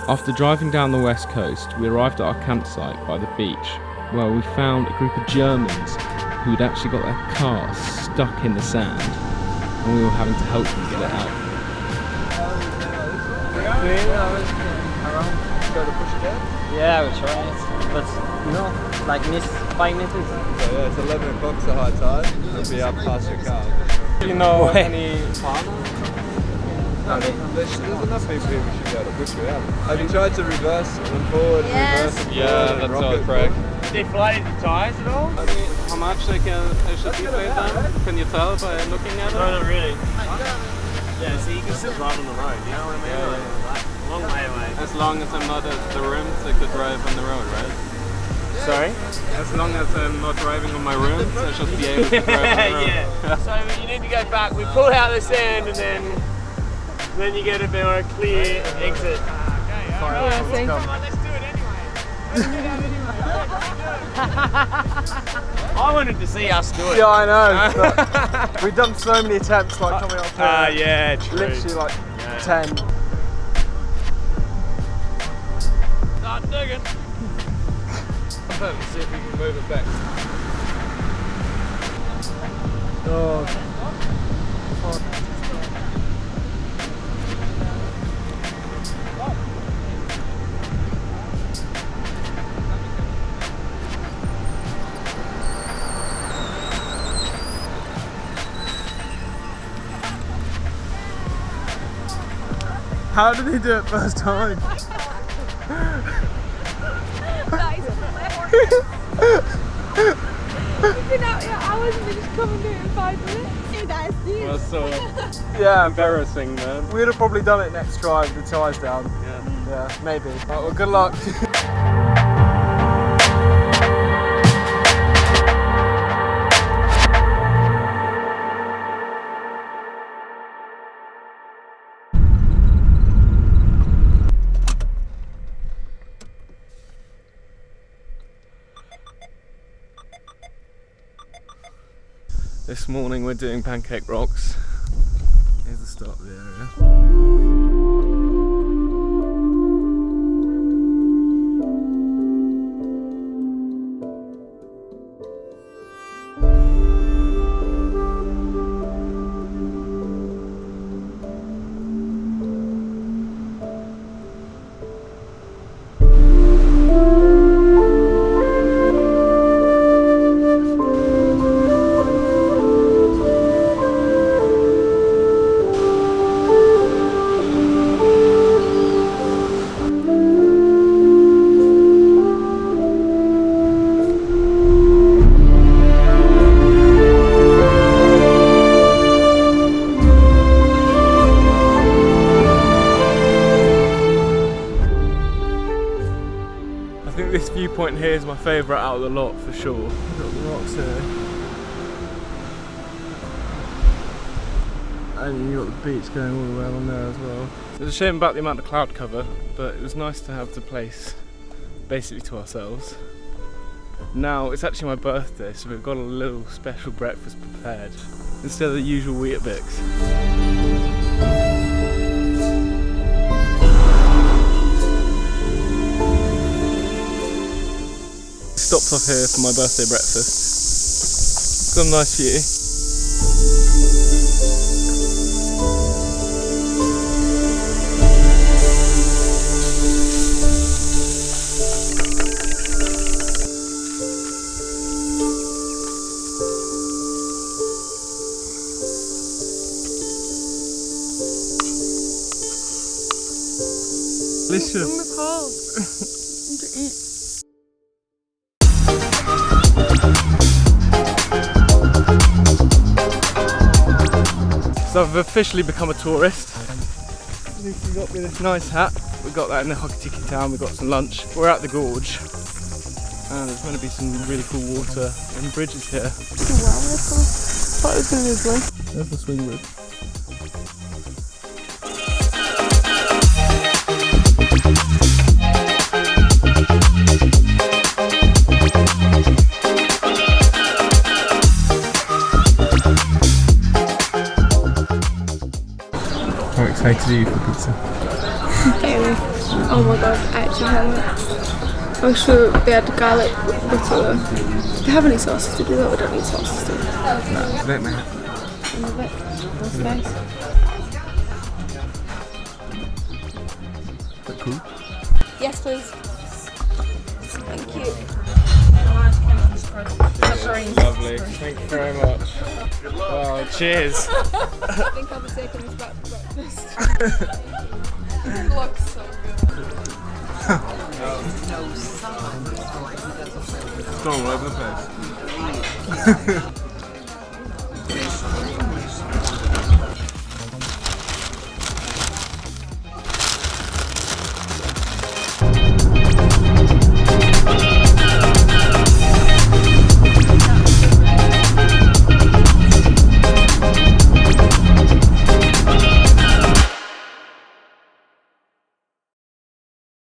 After driving down the west coast, we arrived at our campsite by the beach, where we found a group of Germans who'd actually got their car stuck in the sand, and we were having to help them get it out. Yeah, we'll try it. But like miss 5 minutes. So yeah, it's 11 o'clock, it's a high tide. It'll be up past your car. Do you know any farmers? There's enough people here we should be able to push you out. Have you tried to reverse and forward, reverse and forward? Yeah, that's all correct. Deflated the tyres at all? I mean, how much they should deflate them? Can you tell by looking at it? No, not really. Yeah, so you can still drive on the road, you know what I mean? Yeah. Long way away. As long as I'm not at the rims, I could drive on the road, right? Sorry? As long as I'm not driving on my rims, I should be able to drive on the road. Yeah. So you need to go back. We pull out the sand and then you get a bit more clear exit. Let's do it anyway. I wanted to see us do it. Yeah, I know. We've done so many attempts like coming up here. Yeah, true. Literally like 10. Start digging. Let's see if we can move it back. Oh. How did he do it first time? That is We've been out here hours and we just come and do it in 5 minutes. You guys do. Well, so Yeah, embarrassing, man. we'd have probably done it next try with the tyres down. Yeah, maybe. Right, well, good luck. This morning we're doing Pancake Rocks. Here's the start of the area. I think this viewpoint here is my favourite out of the lot for sure. We've got the rocks here. And you've got the beach going all the way along there as well. It's a shame about the amount of cloud cover, but it was nice to have the place basically to ourselves. Now, it's actually my birthday, so we've got a little special breakfast prepared instead of the usual Weetabix. Stopped off here for my birthday breakfast. Got a nice view. Delicious. So I've officially become a tourist. Lucy got me this nice hat. We got that in the Hokitika town. We got some lunch. We're at the Gorge, and there's going to be some really cool water and bridges here. Wow, that's cool. I thought it was going to be this way. There's the swing bridge. How excited are you for pizza? Very. Oh my god, I actually have it. I'm sure they had garlic butter. Do they have any sauces to do that? We don't need sauces to do that. No, I don't know. I love it. That's nice. Is that cool? Yes, please. Thank you. Lovely. Thank you very much. Wow, cheers. I think I'll be taking this back for breakfast. It looks so good. It's all over the place.